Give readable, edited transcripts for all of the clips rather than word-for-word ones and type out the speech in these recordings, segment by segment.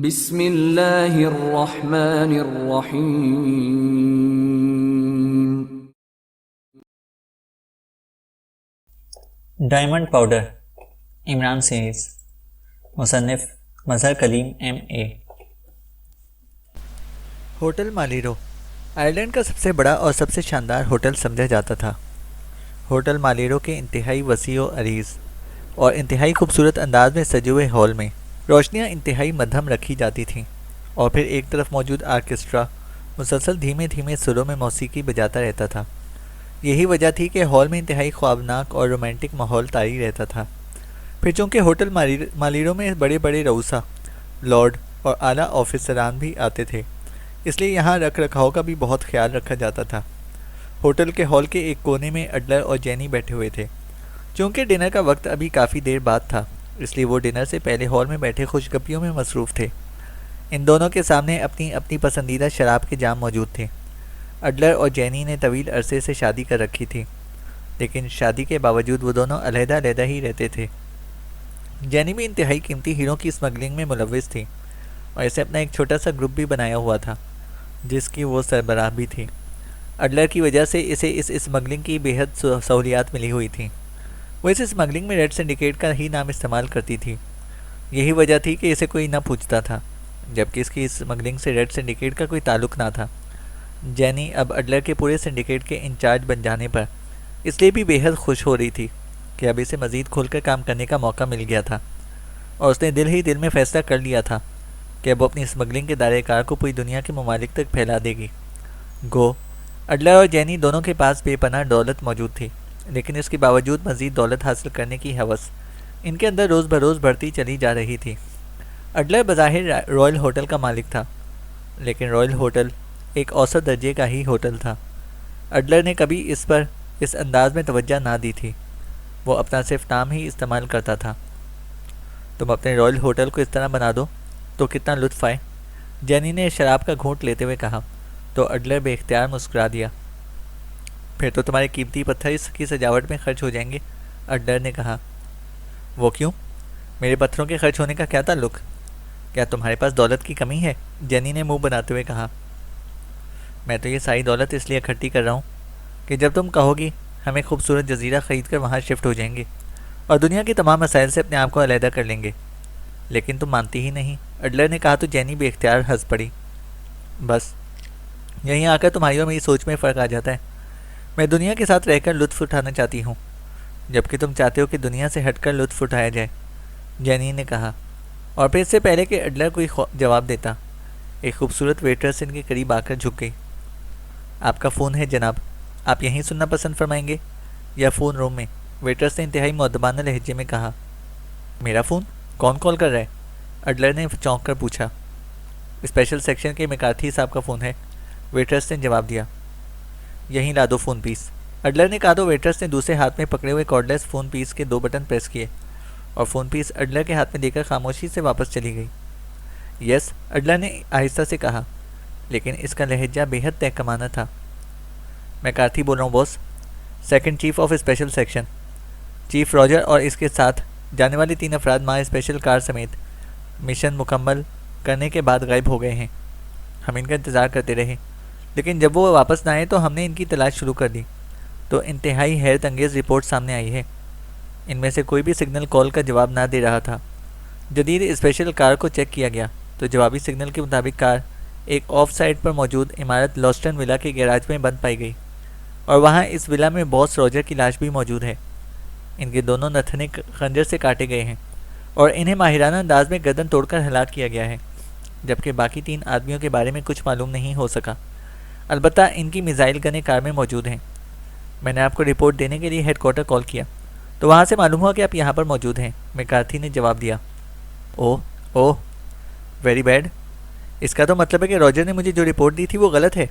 بسم اللہ الرحمن الرحیم۔ ڈائمنڈ پاؤڈر عمران سیریز، مصنف مظہر کلیم M.A۔ ہوٹل مالیرو آئرلینڈ کا سب سے بڑا اور سب سے شاندار ہوٹل سمجھا جاتا تھا۔ ہوٹل مالیرو کے انتہائی وسیع و عریض اور انتہائی خوبصورت انداز میں سجے ہوئے ہال میں روشنیاں انتہائی مدھم رکھی جاتی تھیں، اور پھر ایک طرف موجود آرکیسٹرا مسلسل دھیمے دھیمے سروں میں موسیقی بجاتا رہتا تھا۔ یہی وجہ تھی کہ ہال میں انتہائی خوابناک اور رومانٹک ماحول طاری رہتا تھا۔ پھر چونکہ ہوٹل مالیرو میں بڑے بڑے رؤسا، لارڈ اور اعلیٰ آفیسران بھی آتے تھے، اس لیے یہاں رکھ رکھاؤ کا بھی بہت خیال رکھا جاتا تھا۔ ہوٹل کے ہال کے ایک کونے میں اڈلر اور جینی بیٹھے ہوئے تھے۔ چونکہ ڈنر کا وقت ابھی کافی دیر بعد تھا، اس لیے وہ ڈنر سے پہلے ہال میں بیٹھے خوش گپیوں میں مصروف تھے۔ ان دونوں کے سامنے اپنی اپنی پسندیدہ شراب کے جام موجود تھے۔ اڈلر اور جینی نے طویل عرصے سے شادی کر رکھی تھی، لیکن شادی کے باوجود وہ دونوں علیحدہ علیحدہ ہی رہتے تھے۔ جینی بھی انتہائی قیمتی ہیروں کی اسمگلنگ میں ملوث تھی، اور اسے اپنا ایک چھوٹا سا گروپ بھی بنایا ہوا تھا، جس کی وہ سربراہ بھی تھی۔ اڈلر کی وجہ سے اسے اس اسمگلنگ کی بے حد سہولیات ملی ہوئی تھیں۔ وہ اس اسمگلنگ میں ریڈ سنڈیکیٹ کا ہی نام استعمال کرتی تھی۔ یہی وجہ تھی کہ اسے کوئی نہ پوچھتا تھا، جبکہ اس کی اسمگلنگ سے ریڈ سنڈیکیٹ کا کوئی تعلق نہ تھا۔ جینی اب اڈلر کے پورے سنڈیکیٹ کے انچارج بن جانے پر اس لیے بھی بے حد خوش ہو رہی تھی کہ اب اسے مزید کھول کر کام کرنے کا موقع مل گیا تھا، اور اس نے دل ہی دل میں فیصلہ کر لیا تھا کہ اب وہ اپنی اسمگلنگ کے دائرۂ کار کو پوری دنیا کے ممالک تک پھیلا دے گی۔ گو اڈلر اور جینی دونوں کے پاس بے پناہ دولت موجود تھی، لیکن اس کے باوجود مزید دولت حاصل کرنے کی ہوس ان کے اندر روز بروز بڑھتی چلی جا رہی تھی۔ اڈلر بظاہر رائل ہوٹل کا مالک تھا، لیکن رائل ہوٹل ایک اوسط درجے کا ہی ہوٹل تھا۔ اڈلر نے کبھی اس پر اس انداز میں توجہ نہ دی تھی، وہ اپنا صرف نام ہی استعمال کرتا تھا۔ تم اپنے رائل ہوٹل کو اس طرح بنا دو تو کتنا لطف آئے، جینی نے شراب کا گھونٹ لیتے ہوئے کہا، تو اڈلر بے اختیار مسکرا دیا۔ پھر تو تمہارے قیمتی پتھر اس کی سجاوٹ میں خرچ ہو جائیں گے، اڈلر نے کہا۔ وہ کیوں؟ میرے پتھروں کے خرچ ہونے کا کیا تعلق؟ کیا تمہارے پاس دولت کی کمی ہے؟ جینی نے منہ بناتے ہوئے کہا۔ میں تو یہ ساری دولت اس لیے اکٹھی کر رہا ہوں کہ جب تم کہو گی ہم ایک خوبصورت جزیرہ خرید کر وہاں شفٹ ہو جائیں گے اور دنیا کے تمام مسائل سے اپنے آپ کو علیحدہ کر لیں گے۔ لیکن تم مانتی ہی نہیں، اڈلر نے کہا تو جینی بے اختیار ہنس پڑی۔ بس یہیں آ کر تمہاری اور میری سوچ میں فرق آ جاتا ہے۔ میں دنیا کے ساتھ رہ کر لطف اٹھانا چاہتی ہوں، جبکہ تم چاہتے ہو کہ دنیا سے ہٹ کر لطف اٹھایا جائے، جینی نے کہا۔ اور پھر اس سے پہلے کہ اڈلر کوئی جواب دیتا، ایک خوبصورت ویٹرس ان کے قریب آ کر جھک گئی۔ آپ کا فون ہے جناب، آپ یہیں سننا پسند فرمائیں گے یا فون روم میں؟ ویٹرس نے انتہائی مؤدبانہ لہجے میں کہا۔ میرا فون؟ کون کال کر رہا ہے؟ اڈلر نے چونک کر پوچھا۔ اسپیشل سیکشن کے میکارتھی صاحب کا فون ہے، ویٹرس نے جواب دیا۔ یہیں لا دو فون پیس، اڈلر نے کہا تو ویٹرس نے دوسرے ہاتھ میں پکڑے ہوئے کارڈلیس فون پیس کے 2 بٹن پریس کیے، اور فون پیس اڈلر کے ہاتھ میں دے کر خاموشی سے واپس چلی گئی۔ یس، اڈلر نے آہستہ سے کہا، لیکن اس کا لہجہ بے حد تہکمانہ تھا۔ میکارتھی بول رہا ہوں boss, second chief of special section. Chief Roger اور اس کے ساتھ جانے والے 3 افراد ماں اسپیشل کار سمیت مشن مکمل کرنے کے بعد غائب ہو گئے ہیں۔ ہم ان کا انتظار کرتے رہے، لیکن جب وہ واپس نہ آئے تو ہم نے ان کی تلاش شروع کر دی، تو انتہائی حیرت انگیز رپورٹ سامنے آئی ہے۔ ان میں سے کوئی بھی سگنل کال کا جواب نہ دے رہا تھا۔ جدید اسپیشل کار کو چیک کیا گیا تو جوابی سگنل کے مطابق کار ایک آف سائٹ پر موجود عمارت لاسٹن ولا کے گیراج میں بند پائی گئی، اور وہاں اس ولا میں باس راجر کی لاش بھی موجود ہے۔ ان کے دونوں نتھنے خنجر سے کاٹے گئے ہیں، اور انہیں ماہرانہ انداز میں گردن توڑ کر ہلاک کیا گیا ہے، جبکہ باقی 3 آدمیوں کے بارے میں کچھ معلوم نہیں ہو سکا۔ البتہ ان کی میزائل گنیں کار میں موجود ہیں۔ میں نے آپ کو رپورٹ دینے کے لیے ہیڈ کوارٹر کال کیا تو وہاں سے معلوم ہوا کہ آپ یہاں پر موجود ہیں، میکارتھی نے جواب دیا۔ اوہ ویری بیڈ، اس کا تو مطلب ہے کہ راجر نے مجھے جو رپورٹ دی تھی وہ غلط ہے۔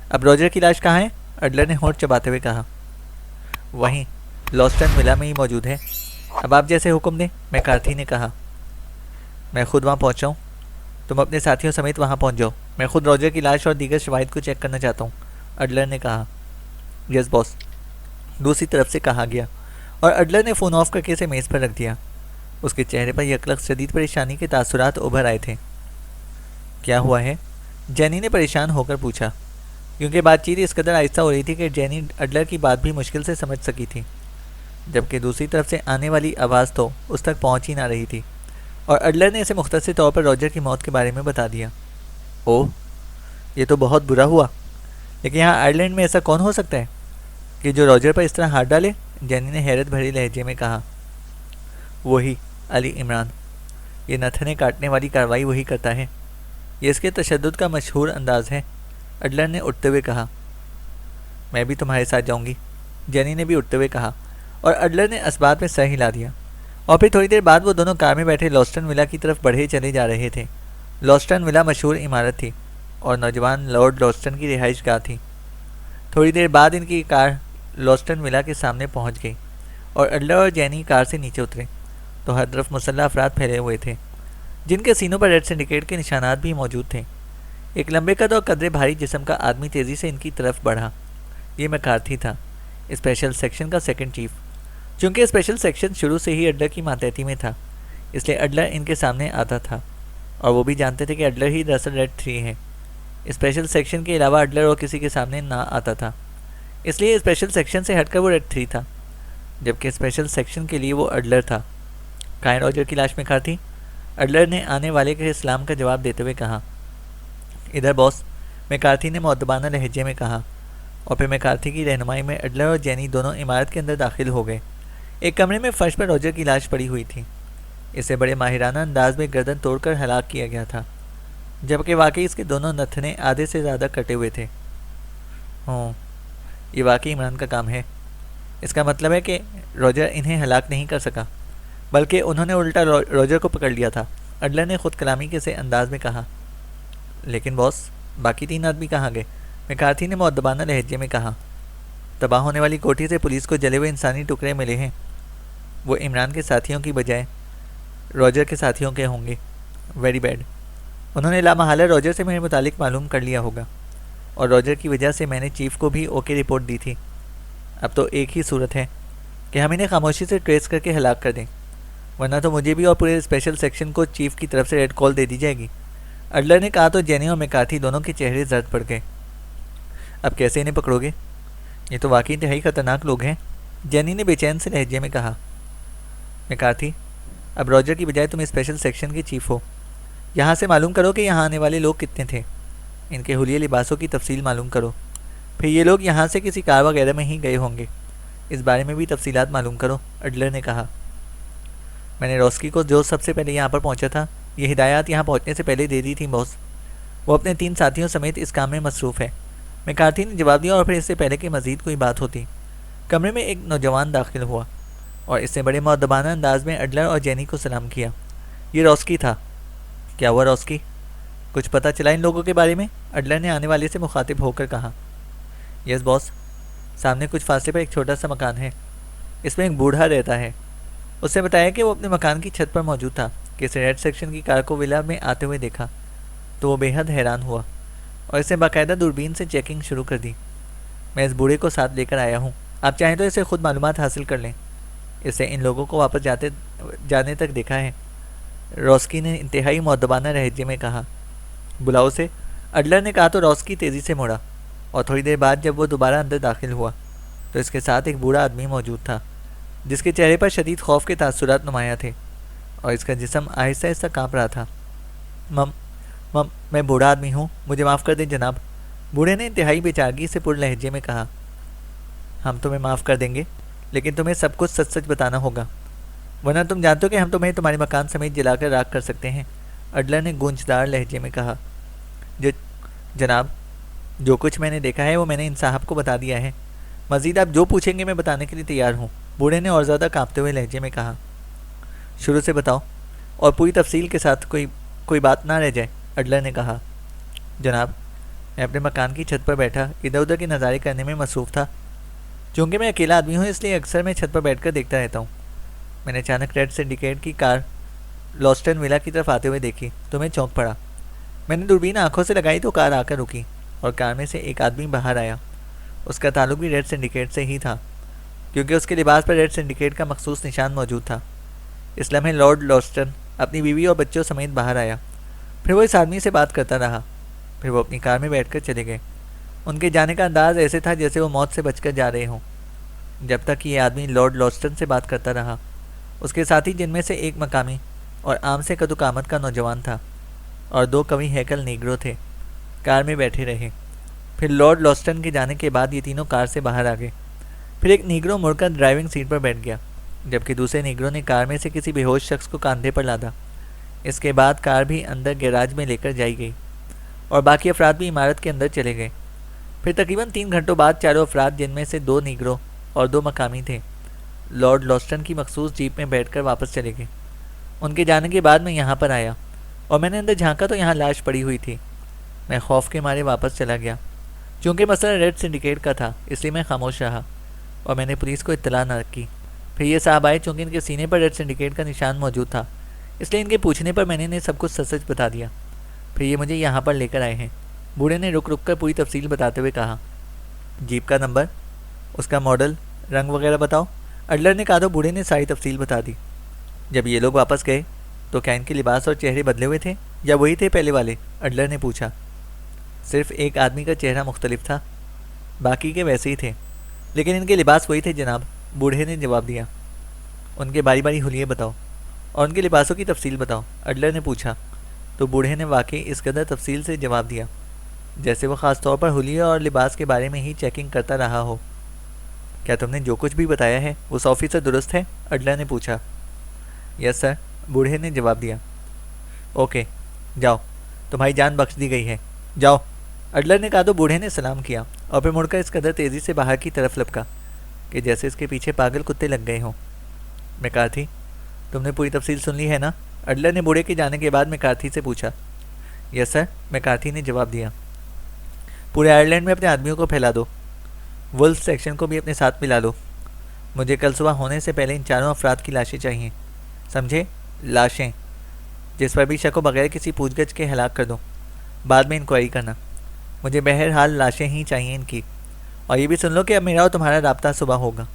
اب راجر کی لاش کہاں ہے؟ اڈلر نے ہونٹ چباتے ہوئے کہا۔ وہیں لاسٹن ولا میں ہی موجود ہے۔ اب آپ جیسے حکم دیں، میکارتھی نے کہا۔ میں خود وہاں پہنچا ہوں، تم اپنے ساتھیوں سمیت وہاں پہنچ جاؤ، میں خود راجر کی لاش اور دیگر شواہد کو چیک کرنا چاہتا ہوں، اڈلر نے کہا۔ یس باس، دوسری طرف سے کہا گیا، اور اڈلر نے فون آف کر کے اسے میز پر رکھ دیا۔ اس کے چہرے پر یکلخت شدید پریشانی کے تاثرات ابھر آئے تھے۔ کیا ہوا ہے؟ جینی نے پریشان ہو کر پوچھا، کیونکہ بات چیت اس قدر آہستہ ہو رہی تھی کہ جینی اڈلر کی بات بھی مشکل سے سمجھ سکی تھی، جبکہ دوسری طرف سے آنے والی آواز تو اس تک پہنچ ہی نہ رہی تھی، اور اڈلر نے اسے مختصر طور پر راجر کی موت کے بارے میں بتا دیا۔ اوہ، یہ تو بہت برا ہوا، لیکن یہاں آئرلینڈ میں ایسا کون ہو سکتا ہے کہ جو راجر پر اس طرح ہاتھ ڈالے؟ جینی نے حیرت بھری لہجے میں کہا۔ وہی علی عمران، یہ نتھنے کاٹنے والی کارروائی وہی کرتا ہے، یہ اس کے تشدد کا مشہور انداز ہے، اڈلر نے اٹھتے ہوئے کہا۔ میں بھی تمہارے ساتھ جاؤں گی، جینی نے بھی اٹھتے ہوئے کہا، اور اڈلر نے اس بات میں سر ہلا دیا، اور پھر تھوڑی دیر بعد وہ دونوں کار میں بیٹھے لاسٹن ولا کی طرف بڑھے چلے جا رہے تھے۔ لاسٹن ولا مشہور عمارت تھی اور نوجوان لارڈ لاسٹن کی رہائش گاہ تھی۔ تھوڑی دیر بعد ان کی کار لاسٹن ولا کے سامنے پہنچ گئی، اور اڈلر اور جینی کار سے نیچے اترے تو ہر طرف مسلح افراد پھیلے ہوئے تھے، جن کے سینوں پر ریڈ سنڈیکیٹ کے نشانات بھی موجود تھے۔ ایک لمبے قد اور قدرے بھاری جسم کا آدمی تیزی سے ان کی طرف بڑھا۔ یہ میکارتھی تھا، اسپیشل سیکشن کا سیکنڈ چیف۔ چونکہ اسپیشل سیکشن شروع سے ہی اڈلر کی ماتحتی میں تھا، اس لیے اڈلر ان کے سامنے آتا تھا، اور وہ بھی جانتے تھے کہ اڈلر ہی دراصل ریڈ 3 ہے۔ اسپیشل سیکشن کے علاوہ اڈلر اور کسی کے سامنے نہ آتا تھا، اس لیے اسپیشل سیکشن سے ہٹ کر وہ ریڈ 3 تھا، جبکہ اسپیشل سیکشن کے لیے وہ اڈلر تھا۔ کائن راجر کی لاش میکارتھی؟ اڈلر نے آنے والے کے اسلام کا جواب دیتے ہوئے کہا۔ ادھر باس، میکارتھی نے مؤدبانہ لہجے میں کہا، اور پھر میکارتھی کی رہنمائی میں اڈلر اور جینی دونوں عمارت کے اندر داخل ہو گئے۔ ایک کمرے میں فرش پر راجر کی لاش پڑی ہوئی تھی، اسے بڑے ماہرانہ انداز میں گردن توڑ کر ہلاک کیا گیا تھا، جبکہ واقعی اس کے دونوں نتھنے آدھے سے زیادہ کٹے ہوئے تھے۔ یہ واقعی عمران کا کام ہے۔ اس کا مطلب ہے کہ راجر انہیں ہلاک نہیں کر سکا، بلکہ انہوں نے الٹا راجر کو پکڑ لیا تھا، اڈلر نے خود کلامی کے سے انداز میں کہا۔ لیکن باس، باقی 3 آدمی کہاں گئے؟ میکارتھی نے مؤدبانہ لہجے میں کہا۔ تباہ ہونے والی کوٹھی سے پولیس کو جلے ہوئے انسانی ٹکڑے ملے ہیں، وہ عمران کے ساتھیوں کی بجائے راجر کے ساتھیوں کے ہوں گے۔ ویری بیڈ، انہوں نے لامحالہ راجر سے میرے متعلق معلوم کر لیا ہوگا، اور راجر کی وجہ سے میں نے چیف کو بھی اوکے رپورٹ دی تھی۔ اب تو ایک ہی صورت ہے کہ ہم انہیں خاموشی سے ٹریس کر کے ہلاک کر دیں، ورنہ تو مجھے بھی اور پورے اسپیشل سیکشن کو چیف کی طرف سے ریڈ کال دے دی جائے گی، اڈلر نے کہا تو جینی اور میکارتھی دونوں کے چہرے زرد پڑ گئے۔ اب کیسے انہیں پکڑو گے؟ یہ تو واقعی انتہائی خطرناک لوگ ہیں، جینی نے بے چین سے لہجے میں کہا۔ میکارتھی، اب راجر کی بجائے تم اسپیشل سیکشن کے چیف ہو، یہاں سے معلوم کرو کہ یہاں آنے والے لوگ کتنے تھے، ان کے حلیے لباسوں کی تفصیل معلوم کرو، پھر یہ لوگ یہاں سے کسی کار وغیرہ میں ہی گئے ہوں گے، اس بارے میں بھی تفصیلات معلوم کرو، اڈلر نے کہا۔ میں نے روسکی کو جو سب سے پہلے یہاں پر پہنچا تھا یہ ہدایات یہاں پہنچنے سے پہلے دے دی تھی باس، وہ اپنے 3 ساتھیوں سمیت اس کام میں مصروف ہے، میکارتھی نے جواب دیا، اور پھر اس سے پہلے کہ مزید کوئی بات ہوتی کمرے میں ایک نوجوان داخل ہوا اور اس سے بڑے مؤدبانہ انداز میں اڈلر اور جینی کو سلام کیا۔ یہ روسکی تھا۔ کیا ہوا روسکی؟ کچھ پتہ چلا ان لوگوں کے بارے میں؟ اڈلر نے آنے والے سے مخاطب ہو کر کہا۔ یس باس، سامنے کچھ فاصلے پر ایک چھوٹا سا مکان ہے، اس میں ایک بوڑھا رہتا ہے، اس نے بتایا کہ وہ اپنے مکان کی چھت پر موجود تھا کہ اسے ریڈ سیکشن کی کار کو ولا میں آتے ہوئے دیکھا تو وہ بے حد حیران ہوا اور اس نے باقاعدہ دوربین سے چیکنگ شروع کر دی۔ میں اس بوڑھے کو ساتھ لے کر آیا ہوں، آپ چاہیں تو اسے خود معلومات حاصل کر لیں، اسے ان لوگوں کو واپس جانے تک دیکھا ہے، روسکی نے انتہائی مؤدبانہ لہجے میں کہا۔ بلاؤ سے، اڈلر نے کہا تو روسکی تیزی سے مڑا، اور تھوڑی دیر بعد جب وہ دوبارہ اندر داخل ہوا تو اس کے ساتھ ایک بوڑھا آدمی موجود تھا جس کے چہرے پر شدید خوف کے تاثرات نمایاں تھے اور اس کا جسم آہستہ آہستہ کانپ رہا تھا۔ میں بوڑھا آدمی ہوں، مجھے معاف کر دیں جناب، بوڑھے نے انتہائی بے چارگی سے پر لہجے میں کہا۔ ہم تمہیں معاف کر دیں گے، لیکن تمہیں سب کچھ سچ سچ بتانا ہوگا، ورنہ تم جانتے ہو کہ ہم تمہیں تمہارے مکان سمیت جلا کر راکھ کر سکتے ہیں، اڈلر نے گونجدار لہجے میں کہا۔ جناب، جو کچھ میں نے دیکھا ہے وہ میں نے ان صاحب کو بتا دیا ہے، مزید آپ جو پوچھیں گے میں بتانے کے لیے تیار ہوں، بوڑھے نے اور زیادہ کانپتے ہوئے لہجے میں کہا۔ شروع سے بتاؤ اور پوری تفصیل کے ساتھ، کوئی بات نہ رہ جائے، اڈلر نے کہا۔ جناب، میں اپنے مکان کی چھت پر بیٹھا ادھر ادھر کے نظارے کرنے میں مصروف تھا، چونکہ میں اکیلا آدمی ہوں اس لیے اکثر میں چھت پر بیٹھ کر دیکھتا رہتا ہوں۔ میں نے اچانک ریڈ سنڈیکیٹ کی کار لاسٹن ولا کی طرف آتے ہوئے دیکھی تو میں چونک پڑا، میں نے دوربین آنکھوں سے لگائی تو کار آ کر رکی اور کار میں سے ایک آدمی باہر آیا، اس کا تعلق بھی ریڈ سنڈیکیٹ سے ہی تھا کیونکہ اس کے لباس پر ریڈ سنڈیکیٹ کا مخصوص نشان موجود تھا۔ اس لمحے لارڈ لاسٹن اپنی بیوی اور بچوں سمیت باہر آیا پھر وہ اس آدمی سے بات کرتا رہا. پھر وہ اپنی کار میں بیٹھ کر چلے گئے. ان کے جانے کا انداز ایسے تھا جیسے وہ موت سے بچ کر جا رہے ہوں. جب تک یہ آدمی لارڈ لاسٹن سے بات کرتا رہا. اس کے ساتھی جن میں سے ایک مقامی اور عام سے قد و قامت کا نوجوان تھا اور 2 قوی ہیکل نیگرو تھے, کار میں بیٹھے رہے. پھر لارڈ لاسٹن کے جانے کے بعد یہ تینوں کار سے باہر آ گئے. پھر ایک نیگرو مڑ کر ڈرائیونگ سیٹ پر بیٹھ گیا, جبکہ دوسرے نیگرو نے کار میں سے کسی بے ہوش شخص کو کاندھے پر لادا. اس کے بعد کار بھی اندر گیراج میں لے کر جائی گئی اور باقی افراد بھی عمارت کے اندر چلے گئے. پھر تقریباً 3 گھنٹوں بعد چاروں افراد, جن میں سے 2 نیگرو اور 2 مقامی تھے, لارڈ لاسٹن کی مخصوص جیپ میں بیٹھ کر واپس چلے گئے. ان کے جانے کے بعد میں یہاں پر آیا اور میں نے اندر جھانکا تو یہاں لاش پڑی ہوئی تھی. میں خوف کے مارے واپس چلا گیا. چونکہ مسئلہ ریڈ سنڈیکیٹ کا تھا اس لیے میں خاموش رہا اور میں نے پولیس کو اطلاع نہ کی. پھر یہ صاحب آئے. چونکہ ان کے سینے پر ریڈ سنڈیکیٹ کا نشان موجود تھا اس لیے ان کے پوچھنے پر میں نے انہیں سب کچھ سچ بتا دیا. پھر یہ مجھے یہاں پر لے کر آئے ہیں. بوڑھے نے رک رک کر پوری تفصیل بتاتے ہوئے کہا. جیپ کا نمبر, اس کا ماڈل, رنگ وغیرہ بتاؤ. اڈلر نے کہا تو بوڑھے نے ساری تفصیل بتا دی. جب یہ لوگ واپس گئے تو کیا ان کے لباس اور چہرے بدلے ہوئے تھے یا وہی تھے پہلے والے؟ اڈلر نے پوچھا. صرف ایک آدمی کا چہرہ مختلف تھا, باقی کے ویسے ہی تھے, لیکن ان کے لباس وہی تھے جناب, بوڑھے نے جواب دیا. ان کے باری باری حلیے بتاؤ اور ان کے لباسوں کی تفصیل بتاؤ, اڈلر نے پوچھا. تو بوڑھے نے واقعی اس قدر تفصیل سے جواب دیا جیسے وہ خاص طور پر حلیے اور لباس کے بارے میں ہی چیکنگ کرتا رہا ہو. کیا تم نے جو کچھ بھی بتایا ہے وہ 100% درست ہے؟ اڈلر نے پوچھا. یس سر, بوڑھے نے جواب دیا. اوکے, جاؤ, تمہاری جان بخش دی گئی ہے, جاؤ, اڈلر نے کہا تو بوڑھے نے سلام کیا اور پھر مڑ کر اس قدر تیزی سے باہر کی طرف لپکا کہ جیسے اس کے پیچھے پاگل کتے لگ گئے ہوں. میکارتھی, تم نے پوری تفصیل سن لی ہے نا؟ اڈلر نے بوڑھے کے جانے کے بعد میکارتھی سے پوچھا. یس سر, میکارتھی نے جواب دیا. پورے آئرلینڈ میں اپنے آدمیوں کو پھیلا دو, ولف سیکشن کو بھی اپنے ساتھ ملا لو. مجھے کل صبح ہونے سے پہلے ان چاروں افراد کی لاشیں چاہیے, سمجھے؟ لاشیں جس پر بھی شک و بغیر کسی پوچھ گچھ کے ہلاک کر دو. بعد میں انکوائری کرنا. مجھے بہرحال لاشیں ہی چاہیے ان کی. اور یہ بھی سن لو کہ اب میرا اور تمہارا رابطہ صبح ہوگا,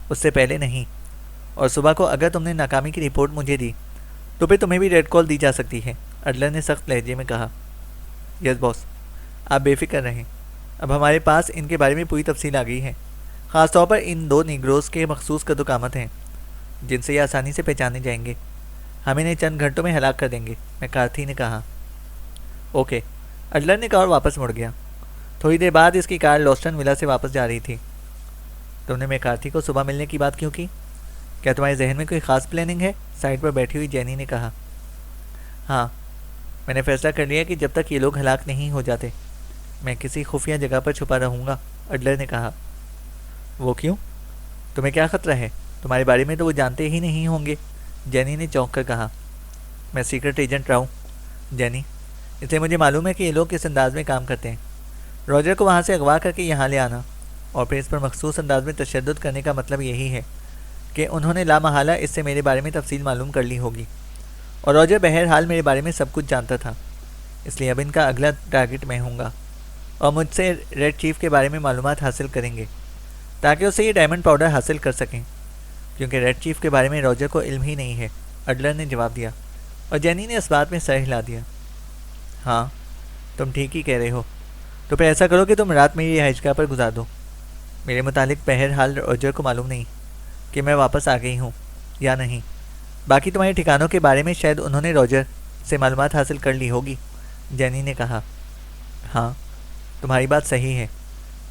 اس سے پہلے نہیں. اور صبح کو اگر تم نے ناکامی کی رپورٹ مجھے دی تو پھر تمہیں بھی ریڈ کال دی جا سکتی ہے, اڈلر نے سخت لہجے میں کہا. یس باس, آپ بے فکر رہیں. اب ہمارے پاس ان کے بارے میں پوری تفصیل آ گئی ہے, خاص طور پر ان 2 نیگروز کے مخصوص قد و قامت ہیں جن سے یہ آسانی سے پہچانے جائیں گے. ہم انہیں چند گھنٹوں میں ہلاک کر دیں گے, میکارتھی نے کہا. اوکے, اڈلر نے کہا اور واپس مڑ گیا. تھوڑی دیر بعد اس کی کار لاسٹن ولا سے واپس جا رہی تھی. تم نے میکارتھی کو صبح ملنے کی بات کیوں کی؟ کیا تمہارے ذہن میں کوئی خاص پلاننگ ہے؟ سائڈ پر بیٹھی ہوئی جینی نے کہا. ہاں, میں نے فیصلہ کر لیا کہ جب تک یہ لوگ ہلاک نہیں ہو جاتے میں کسی خفیہ جگہ پر چھپا رہوں گا, اڈلر نے کہا. وہ کیوں؟ تمہیں کیا خطرہ ہے؟ تمہارے بارے میں تو وہ جانتے ہی نہیں ہوں گے, جینی نے چونک کر کہا. میں سیکرٹ ایجنٹ رہا ہوں جینی, اس لیے مجھے معلوم ہے کہ یہ لوگ کس انداز میں کام کرتے ہیں. راجر کو وہاں سے اغوا کر کے یہاں لے آنا اور پھر اس پر مخصوص انداز میں تشدد کرنے کا مطلب یہی ہے کہ انہوں نے لامحالہ اس سے میرے بارے میں تفصیل معلوم کر لی ہوگی. اور راجر بہرحال میرے بارے میں سب کچھ جانتا تھا, اس لیے اب ان کا اگلا ٹارگٹ میں ہوں گا اور مجھ سے ریڈ چیف کے بارے میں معلومات حاصل کریں گے تاکہ اس سے یہ ڈائمنڈ پاؤڈر حاصل کر سکیں, کیونکہ ریڈ چیف کے بارے میں راجر کو علم ہی نہیں ہے, اڈلر نے جواب دیا. اور جینی نے اس بات میں سر ہلا دیا. ہاں, تم ٹھیک ہی کہہ رہے ہو. تو پھر ایسا کرو کہ تم رات میری رہائش گاہ پر گزار دو. میرے متعلق بہرحال راجر کو معلوم نہیں کہ میں واپس آ گئی ہوں یا نہیں. باقی تمہارے ٹھکانوں کے بارے میں شاید انہوں نے راجر سے معلومات حاصل کر لی ہوگی, جینی نے کہا. ہاں, تمہاری بات صحیح ہے.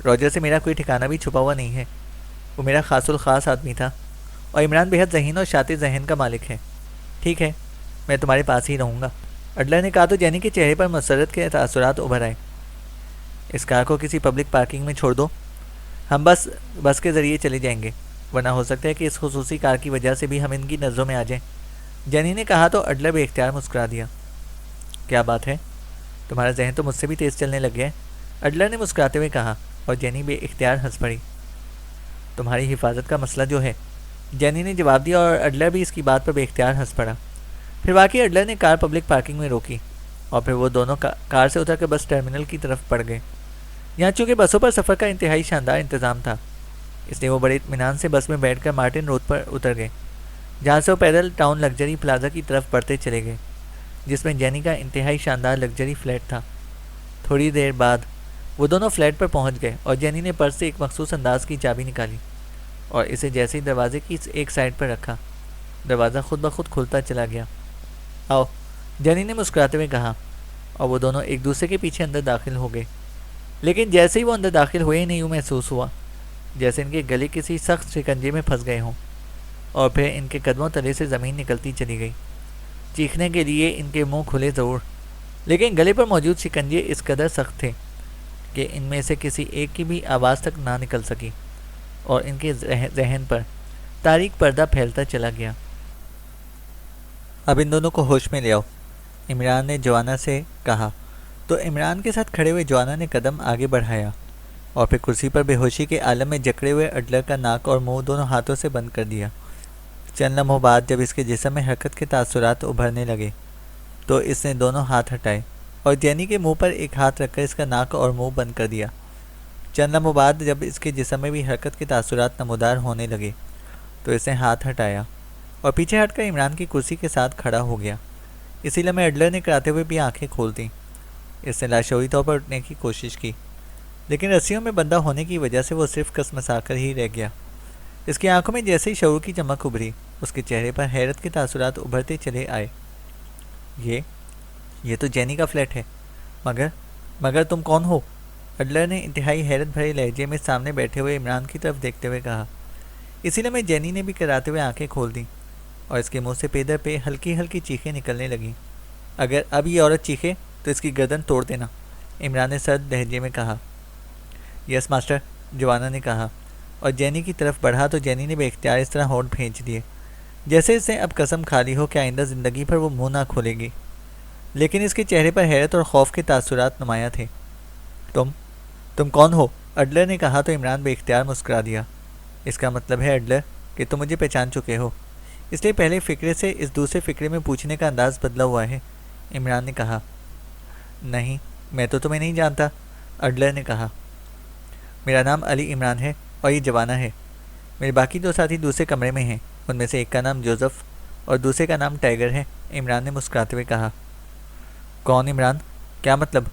راجر سے میرا کوئی ٹھکانہ بھی چھپا ہوا نہیں ہے. وہ میرا خاص الخاص آدمی تھا اور عمران بہت ذہین اور شاطر ذہن کا مالک ہے. ٹھیک ہے, میں تمہارے پاس ہی رہوں گا, اڈلر نے کہا تو جینی کے چہرے پر مسرت کے تاثرات ابھر آئے. اس کار کو کسی پبلک پارکنگ میں چھوڑ دو, ہم بس کے ذریعے چلے جائیں گے, ورنہ ہو سکتا ہے کہ اس خصوصی کار کی وجہ سے بھی ہم ان کی نظروں میں آ جائیں. جینی نے کہا تو اڈلر بے اختیار مسکرا دیا. کیا بات ہے, تمہارا ذہن تو مجھ سے بھی تیز چلنے لگ گیا ہے, اڈلر نے مسکراتے ہوئے کہا اور جینی بے اختیار ہنس پڑی. تمہاری حفاظت کا مسئلہ جو ہے, جینی نے جواب دیا اور اڈلر بھی اس کی بات پر بے اختیار ہنس پڑا. پھر واقعی اڈلر نے کار پبلک پارکنگ میں روکی اور پھر وہ دونوں کار سے اتر کر بس ٹرمینل کی طرف بڑھ گئے. یہاں چونکہ بسوں پر سفر کا انتہائی شاندار انتظام تھا اس لیے وہ بڑے اطمینان سے بس میں بیٹھ کر مارٹن روڈ پر اتر گئے, جہاں سے وہ پیدل ٹاؤن لگژری پلازا کی طرف بڑھتے چلے گئے. جس میں جینی کا انتہائی شاندار لگژری فلیٹ تھا۔ تھوڑی دیر بعد وہ دونوں فلیٹ پر پہنچ گئے اور جینی نے پرس سے ایک مخصوص انداز کی چابی نکالی اور اسے جیسے ہی دروازے کی ایک سائڈ پر رکھا، دروازہ خود بخود کھلتا چلا گیا۔ آؤ، جینی نے مسکراتے ہوئے کہا، اور وہ دونوں ایک دوسرے کے پیچھے اندر داخل ہو گئے۔ لیکن جیسے ہی وہ اندر داخل ہوئے انہیں یوں محسوس ہوا جیسے ان کے گلے کسی سخت شکنجے میں پھنس گئے ہوں، اور پھر ان کے قدموں تلے سے زمین نکلتی چلی گئی۔ چیخنے کے لیے ان کے منہ کھلے ضرور، لیکن گلے پر موجود شکنجے اس قدر سخت تھے کہ ان میں سے کسی ایک کی بھی آواز تک نہ نکل سکی، اور ان کے ذہن پر تاریک پردہ پھیلتا چلا گیا۔ اب ان دونوں کو ہوش میں لے آؤ، عمران نے جوانا سے کہا، تو عمران کے ساتھ کھڑے ہوئے جوانا نے قدم آگے بڑھایا اور پھر کرسی پر بے ہوشی کے عالم میں جکڑے ہوئے اڈلر کا ناک اور منہ دونوں ہاتھوں سے بند کر دیا۔ چند لمحوں بعد جب اس کے جسم میں حرکت کے تاثرات ابھرنے لگے تو اس نے دونوں ہاتھ ہٹائے اور جینی کے منہ پر ایک ہاتھ رکھ کر اس کا ناک اور منہ بند کر دیا۔ چند لمحوں بعد جب اس کے جسم میں بھی حرکت کے تاثرات نمودار ہونے لگے تو اس نے ہاتھ ہٹایا اور پیچھے ہٹ کر عمران کی کرسی کے ساتھ کھڑا ہو گیا۔ اسی لمحے اڈلر نے کراتے ہوئے بھی آنکھیں کھول دیں۔ اس نے لاشعوری طور پر اٹھنے کی کوشش کی، لیکن رسیوں میں بندھا ہونے کی وجہ سے وہ صرف کسمسا کر ہی رہ گیا۔ اس کی آنکھوں میں جیسے ہی شعور کی چمک ابھری، اس کے چہرے پر حیرت کے تاثرات ابھرتے چلے آئے۔ یہ تو جینی کا فلیٹ ہے، مگر تم کون ہو؟ اڈلر نے انتہائی حیرت بھرے لہجے میں سامنے بیٹھے ہوئے عمران کی طرف دیکھتے ہوئے کہا۔ اسی لمحے جینی نے بھی کراتے ہوئے آنکھیں کھول دیں اور اس کے منہ سے پے در پہ ہلکی ہلکی چیخیں نکلنے لگیں۔ اگر اب یہ عورت چیخے تو اس کی گردن توڑ دینا، عمران نے سرد لہجے میں کہا۔ یس ماسٹر، جوانا نے کہا، اور جینی کی طرف بڑھا تو جینی نے بے اختیار اس طرح ہونٹ بھینچ دیے جیسے اس نے اب قسم کھا لی ہو کہ آئندہ زندگی پر وہ منہ نہ کھولے گی، لیکن اس کے چہرے پر حیرت اور خوف کے تاثرات نمایاں تھے۔ تم کون ہو؟ اڈلر نے کہا تو عمران بے اختیار مسکرا دیا۔ اس کا مطلب ہے اڈلر کہ تم مجھے پہچان چکے ہو، اس لیے پہلے فقرے سے اس دوسرے فقرے میں پوچھنے کا انداز بدلا ہوا ہے، عمران نے کہا۔ نہیں، میں تو تمہیں نہیں جانتا، اڈلر نے کہا۔ میرا نام علی عمران ہے اور یہ جوانا ہے۔ میرے باقی دو ساتھی دوسرے کمرے میں ہیں، ان میں سے ایک کا نام جوزف اور دوسرے کا نام ٹائیگر ہے، عمران نے مسکراتے ہوئے کہا۔ کون عمران؟ کیا مطلب؟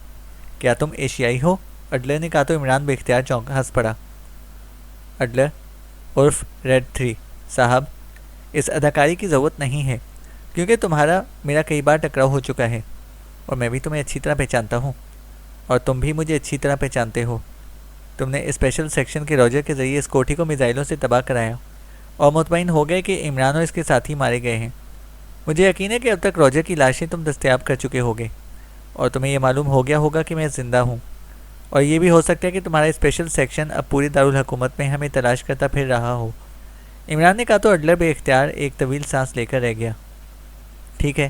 کیا تم ایشیائی ہو؟ اڈلر نے کہا تو عمران بے اختیار ہنس پڑا۔ اڈلر عرف ریڈ 3 صاحب، اس اداکاری کی ضرورت نہیں ہے کیونکہ تمہارا میرا کئی بار ٹکراؤ ہو چکا ہے اور میں بھی تمہیں اچھی طرح پہچانتا ہوں اور تم بھی مجھے اچھی طرح پہچانتے ہو۔ تم نے اسپیشل سیکشن کے روجر کے ذریعے اس کوٹھی کو میزائلوں سے تباہ کرایا اور مطمئن ہو گئے کہ عمران اور اس کے ساتھی مارے گئے ہیں۔ مجھے یقین ہے کہ اب تک روجر کی لاشیں تم دستیاب کر چکے ہوگے اور تمہیں یہ معلوم ہو گیا ہوگا کہ میں زندہ ہوں، اور یہ بھی ہو سکتا ہے کہ تمہارا اسپیشل سیکشن اب پوری دارالحکومت میں ہمیں تلاش کرتا پھر رہا ہو۔ عمران نے کہا تو اڈلر بے اختیار ایک طویل سانس لے کر رہ گیا۔ ٹھیک ہے،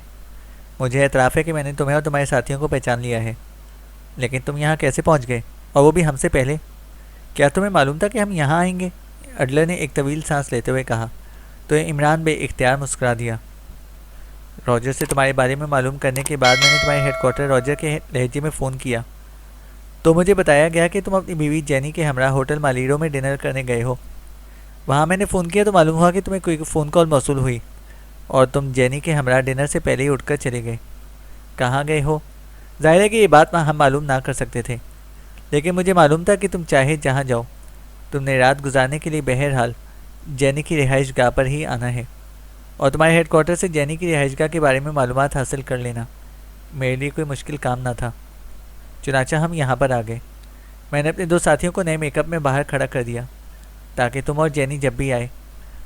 مجھے اعتراف ہے کہ میں نے تمہیں اور تمہارے ساتھیوں کو پہچان لیا ہے، لیکن تم یہاں کیسے پہنچ گئے اور وہ بھی ہم سے پہلے؟ کیا تمہیں معلوم تھا کہ ہم یہاں آئیں گے؟ اڈلر نے ایک طویل سانس لیتے ہوئے کہا تو عمران بے اختیار مسکرا دیا۔ روجر سے تمہارے بارے میں معلوم کرنے کے بعد میں نے تمہارے ہیڈ کوارٹر روجر کے لہجے میں فون کیا تو مجھے بتایا گیا کہ تم اپنی بیوی جینی کے ہمراہ ہوٹل مالیرو میں ڈنر کرنے گئے ہو۔ وہاں میں نے فون کیا تو معلوم ہوا کہ تمہیں کوئی فون کال موصول ہوئی اور تم جینی کے ہمراہ ڈنر سے پہلے ہی اٹھ کر چلے گئے۔ کہاں گئے ہو؟ ظاہر ہے کہ یہ بات ہم معلوم نہ کر سکتے تھے، لیکن مجھے معلوم تھا کہ تم چاہے جہاں جاؤ تم نے رات گزارنے کے لیے بہرحال جینی کی رہائش گاہ پر ہی آنا ہے، اور تمہارے ہیڈ کوارٹر سے جینی کی رہائش گاہ کے بارے میں معلومات حاصل کر لینا میرے لیے کوئی مشکل کام نہ تھا۔ چنانچہ ہم یہاں پر آ گئے۔ میں نے اپنے دو ساتھیوں کو نئے میک اپ میں باہر کھڑا کر دیا تاکہ تم اور جینی جب بھی آئے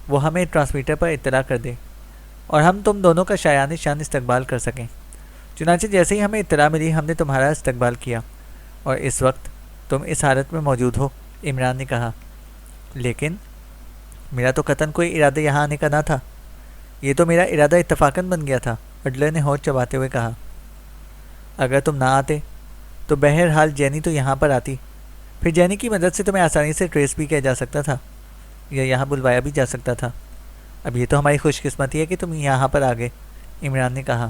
وہ ہمیں ٹرانسمیٹر پر اطلاع کر دے اور ہم تم دونوں کا شایان شان استقبال کر سکیں۔ چنانچہ جیسے ہی ہمیں اطلاع ملی ہم نے تمہارا استقبال کیا اور اس وقت تم اس حالت میں موجود ہو، عمران نے کہا۔ لیکن میرا تو قطعاً کوئی ارادہ یہاں آنے کا نہ تھا، یہ تو میرا ارادہ اتفاقاً بن گیا تھا، اڈلر نے ہونٹ چباتے ہوئے کہا۔ اگر تم نہ آتے تو بہرحال جینی تو یہاں پر آتی، پھر جینی کی مدد سے تمہیں آسانی سے ٹریس بھی کیا جا سکتا تھا یا یہاں بلوایا بھی جا سکتا تھا۔ اب یہ تو ہماری خوش قسمتی ہے کہ تم یہاں پر آ گئے، عمران نے کہا۔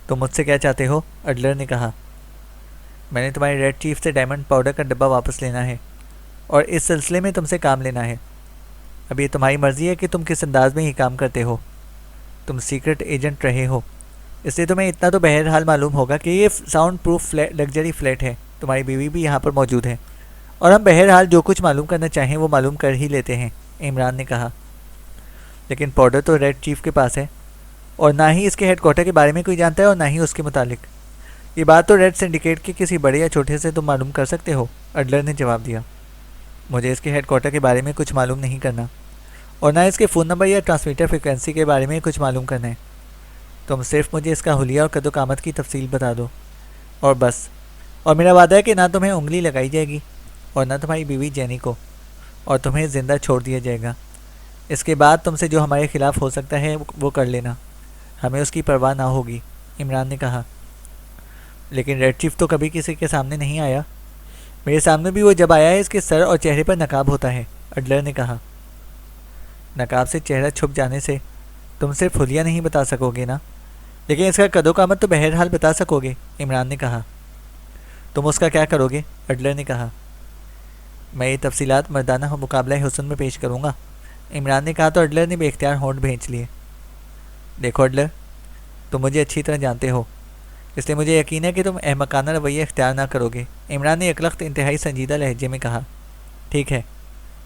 تم مجھ سے کیا چاہتے ہو؟ اڈلر نے کہا۔ میں نے تمہارے ریڈ چیف سے ڈائمنڈ پاؤڈر کا ڈبہ واپس لینا ہے اور اس سلسلے میں تم سے کام لینا ہے۔ اب یہ تمہاری مرضی ہے کہ تم کس انداز میں ہی کام کرتے ہو۔ تم سیکرٹ ایجنٹ رہے ہو اس لیے تمہیں اتنا تو بہرحال معلوم ہوگا کہ یہ ساؤنڈ پروف لگژری فلیٹ ہے. تمہاری بیوی بھی یہاں پر موجود ہے اور ہم بہرحال جو کچھ معلوم کرنا چاہیں وہ معلوم کر ہی لیتے ہیں, عمران نے کہا. لیکن پاؤڈر تو ریڈ چیف کے پاس ہے اور نہ ہی اس کے ہیڈ کوارٹر کے بارے میں کوئی جانتا ہے اور نہ ہی اس کے متعلق. یہ بات تو ریڈ سنڈیکیٹ کے کسی بڑے یا چھوٹے سے تم معلوم کر سکتے ہو, اڈلر نے جواب دیا. مجھے اس کے ہیڈ کوارٹر کے بارے میں کچھ معلوم نہیں کرنا اور نہ اس کے فون نمبر یا ٹرانسمیٹر فریکوینسی کے بارے میں کچھ معلوم کرنا ہے. تم صرف مجھے اس کا حلیہ اور قد و قامت کی تفصیل بتا دو اور بس. اور میرا وعدہ ہے کہ نہ تمہیں انگلی لگائی جائے گی اور نہ تمہاری بیوی جینی کو, اور تمہیں زندہ چھوڑ دیا جائے گا. اس کے بعد تم سے جو ہمارے خلاف ہو سکتا ہے وہ کر لینا, ہمیں اس کی پرواہ نہ ہوگی, عمران نے کہا. لیکن ریڈ چیف تو کبھی کسی کے سامنے نہیں آیا. میرے سامنے بھی وہ جب آیا ہے اس کے سر اور چہرے پر نقاب ہوتا ہے, اڈلر نے کہا. نقاب سے چہرہ چھپ جانے سے تم صرف حلیہ نہیں بتا سکو گے نا, لیکن اس کا قد و قامت تو بہرحال بتا سکو گے, عمران نے کہا. تم اس کا کیا کرو گے, اڈلر نے کہا. میں یہ تفصیلات مردانہ مقابلہ حسن میں پیش کروں گا, عمران نے کہا. تو اڈلر نے بے اختیار ہونٹ بھینچ لیے. دیکھو اڈلر, تم مجھے اچھی طرح جانتے ہو, اس لیے مجھے یقین ہے کہ تم احمقانہ رویہ اختیار نہ کرو گے, عمران نے یکلخت انتہائی سنجیدہ لہجے میں کہا. ٹھیک ہے,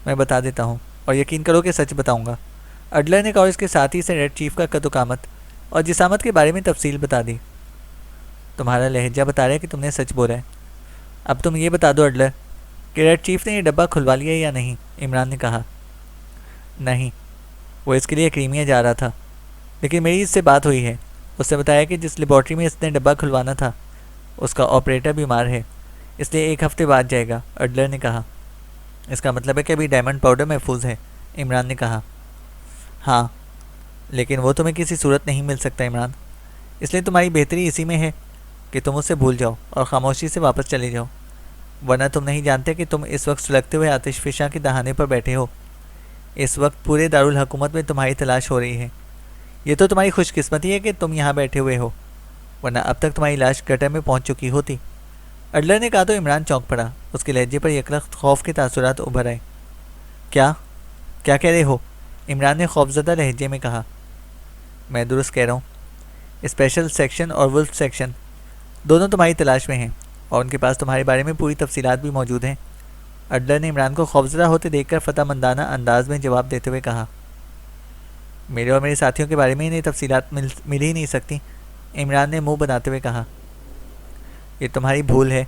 میں بتا دیتا ہوں اور یقین کرو کہ سچ بتاؤں گا, اڈلر نے کہا. اور اس کے ساتھ ہی سے ریڈ چیف کا قد و قامت اور جسامت کے بارے میں تفصیل بتا دی. تمہارا لہجہ بتا رہا ہے کہ تم نے سچ بولا ہے. اب تم یہ بتا دو اڈلر کہ ریڈ چیف نے یہ ڈبہ کھلوا لیا یا نہیں, عمران نے کہا. نہیں, وہ اس کے لیے کریمیا جا رہا تھا, لیکن میری اس سے بات ہوئی ہے. اس نے بتایا کہ جس لیبارٹری میں اس نے ڈبہ کھلوانا تھا اس کا آپریٹر بیمار ہے, اس لیے 1 ہفتے بعد جائے گا, اڈلر نے کہا. اس کا مطلب ہے کہ ابھی ڈائمنڈ پاؤڈر محفوظ ہے, عمران نے کہا. ہاں, لیکن وہ تمہیں کسی صورت نہیں مل سکتا عمران, اس لیے تمہاری بہتری اسی میں ہے کہ تم اسے بھول جاؤ اور خاموشی سے واپس چلے جاؤ, ورنہ تم نہیں جانتے کہ تم اس وقت سلگتے ہوئے آتش فشاں کے دہانے پر بیٹھے ہو. اس وقت پورے دارالحکومت میں تمہاری تلاش ہو رہی ہے. یہ تو تمہاری خوش قسمتی ہے کہ تم یہاں بیٹھے ہوئے ہو, ورنہ اب تک تمہاری لاش گٹر میں پہنچ چکی ہوتی, اڈلر نے کہا. تو عمران چونک پڑا, اس کے لہجے پر یکلخت خوف کے تاثرات ابھر آئے. کیا کہہ رہے ہو, عمران نے خوفزدہ لہجے میں کہا. میں درست کہہ رہا ہوں, اسپیشل سیکشن اور ولف سیکشن دونوں تمہاری تلاش میں ہیں اور ان کے پاس تمہارے بارے میں پوری تفصیلات بھی موجود ہیں, اڈلر نے عمران کو خوفزدہ ہوتے دیکھ کر فتح مندانہ انداز میں جواب دیتے ہوئے کہا. میرے اور میرے ساتھیوں کے بارے میں انہیں تفصیلات مل ہی نہیں سکتی, عمران نے منہ بناتے ہوئے کہا. یہ تمہاری بھول ہے.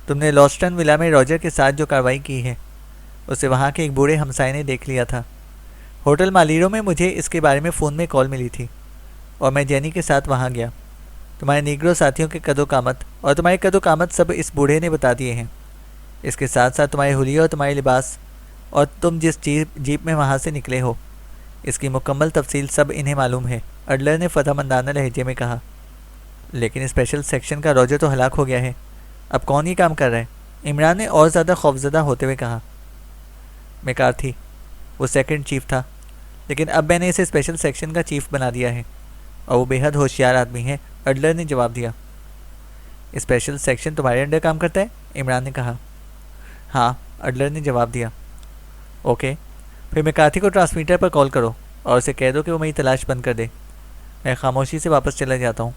تم نے لاسٹن ولا میں راجر کے ساتھ جو کارروائی کی ہے اسے وہاں کے ایک بوڑھے ہمسائے نے دیکھ لیا تھا. ہوٹل مالیرو میں مجھے اس کے بارے میں فون میں کال ملی تھی اور میں جینی کے ساتھ وہاں گیا. تمہارے نیگرو ساتھیوں کے قد و قامت اور تمہارے قد و قامت سب اس بوڑھے نے بتا دیے ہیں. اس کے ساتھ ساتھ تمہارے حلیہ اور تمہارے لباس اور تم جس جیپ میں وہاں سے نکلے ہو, اس کی مکمل تفصیل سب انہیں معلوم ہے, اڈلر نے فتح مندانہ لہجے میں کہا. لیکن اسپیشل سیکشن کا راجر تو ہلاک ہو گیا ہے, اب کون یہ کام کر رہا ہے, عمران نے اور زیادہ خوفزدہ ہوتے ہوئے کہا. میکارتھی, وہ سیکنڈ چیف تھا, لیکن اب میں نے اسے اسپیشل سیکشن کا چیف بنا دیا ہے اور وہ بے حد ہوشیار آدمی ہے, اڈلر نے جواب دیا. اسپیشل سیکشن تمہارے انڈر کام کرتا ہے, عمران نے کہا. ہاں, اڈلر نے جواب دیا. اوکے, پھر میکارتھی کو ٹرانسمیٹر پر کال کرو اور اسے کہہ دو کہ وہ میری تلاش بند کر دے. میں خاموشی سے واپس چلا جاتا ہوں.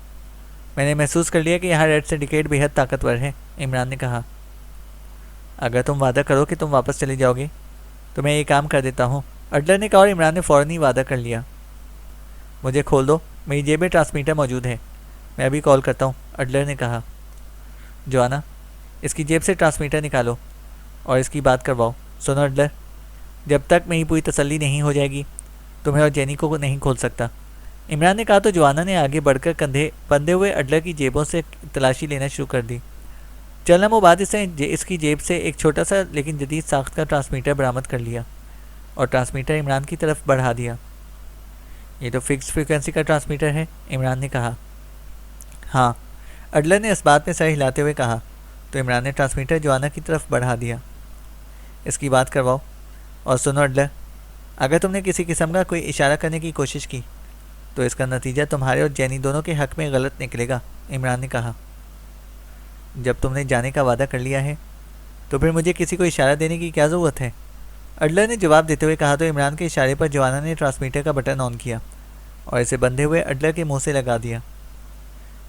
میں نے محسوس کر لیا کہ یہاں ریڈ سنڈیکیٹ بے حد طاقتور ہے, عمران نے کہا. اگر تم وعدہ کرو کہ تم واپس چلے جاؤ گے تو میں یہ کام کر دیتا ہوں, اڈلر نے کہا. اور عمران نے فوراً ہی وعدہ کر لیا. مجھے کھول دو, میری جیب میں ٹرانسمیٹر موجود ہے, میں ابھی کال کرتا ہوں, اڈلر نے کہا. جوانا, اس کی جیب سے ٹرانسمیٹر نکالو اور اس کی بات کرواؤ. سنو اڈلر, جب تک میری پوری تسلی نہیں ہو جائے گی تمہیں اور جینی کو نہیں کھول سکتا, عمران نے کہا. تو جوانا نے آگے بڑھ کر کندھے بندھے ہوئے اڈلر کی جیبوں سے تلاشی لینا شروع کر دی. چند لمحوں بعد اس کی جیب سے ایک چھوٹا سا لیکن جدید ساخت کا ٹرانسمیٹر برآمد کر لیا اور ٹرانسمیٹر عمران کی طرف بڑھا دیا. یہ تو فکسڈ فریکوینسی کا ٹرانسمیٹر ہے, عمران نے کہا. ہاں, اڈلر نے اس بات میں سر ہلاتے ہوئے کہا. تو عمران نے ٹرانسمیٹر جوانا کی طرف بڑھا دیا. اس کی بات کرواؤ. اور سنو اڈلر, اگر تم نے کسی قسم کا کوئی اشارہ کرنے کی کوشش کی تو اس کا نتیجہ تمہارے اور جینی دونوں کے حق میں غلط نکلے گا, عمران نے کہا. جب تم نے جانے کا وعدہ کر لیا ہے تو پھر مجھے کسی کو اشارہ دینے کی کیا ضرورت ہے, اڈلر نے جواب دیتے ہوئے کہا. تو عمران کے اشارے پر جوانا نے ٹرانسمیٹر کا بٹن آن کیا اور اسے بندھے ہوئے اڈلر کے منہ سے لگا دیا.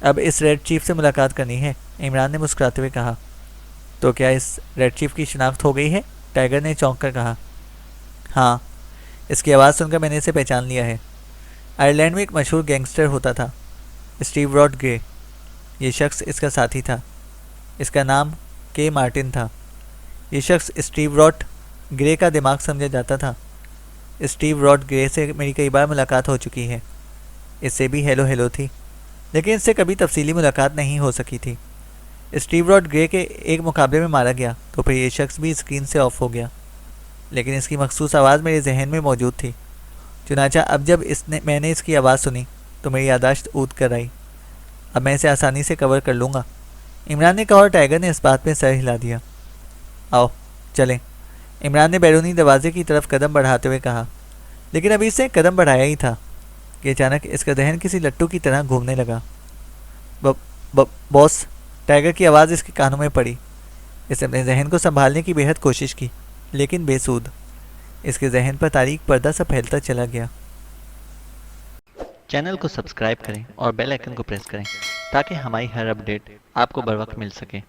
اب اس ریڈ چیف سے ملاقات کرنی ہے، عمران نے مسکراتے ہوئے کہا۔ تو کیا اس ریڈ چیف کی شناخت ہو گئی ہے؟ ٹائیگر نے چونک کر کہا۔ ہاں، اس کی آواز سن کر میں نے اسے پہچان لیا ہے۔ آئرلینڈ میں ایک مشہور گینگسٹر ہوتا تھا، اسٹیو راڈ گرے۔ یہ شخص اس کا ساتھی تھا۔ اس کا نام کے مارٹن تھا۔ یہ شخص اسٹیو راڈ گرے کا دماغ سمجھا جاتا تھا۔ اسٹیو راڈ گرے سے میری کئی بار ملاقات ہو چکی ہے۔ اس سے بھی ہیلو تھی، لیکن اس سے کبھی تفصیلی ملاقات نہیں ہو سکی تھی۔ اسٹیو راڈ گرے کے ایک مقابلے میں مارا گیا تو پھر یہ شخص بھی اسکرین سے آف ہو گیا، لیکن اس کی مخصوص آواز میرے ذہن میں موجود تھی۔ چنانچہ اب جب میں نے اس کی آواز سنی تو میری یادداشت اود کر آئی۔ اب میں اسے آسانی سے کور کر لوں گا، عمران نے کہا اور ٹائیگر نے اس بات پہ سر ہلا دیا۔ آؤ چلیں، عمران نے بیرونی دروازے کی طرف قدم بڑھاتے ہوئے کہا، لیکن ابھی اس نے قدم بڑھایا ہی تھا کہ اچانک اس کا ذہن کسی لٹو کی طرح گھومنے لگا۔ باس، ٹائیگر کی آواز اس کے کانوں میں پڑی۔ اس نے اپنے ذہن کو سنبھالنے کی بے حد کوشش کی، لیکن بے سود۔ اس کے ذہن پر تاریک پردہ سا پھیلتا چلا گیا۔ چینل کو سبسکرائب کریں اور بیل آئیکن کو پریس کریں تاکہ ہماری ہر اپڈیٹ آپ کو بر وقت مل سکے۔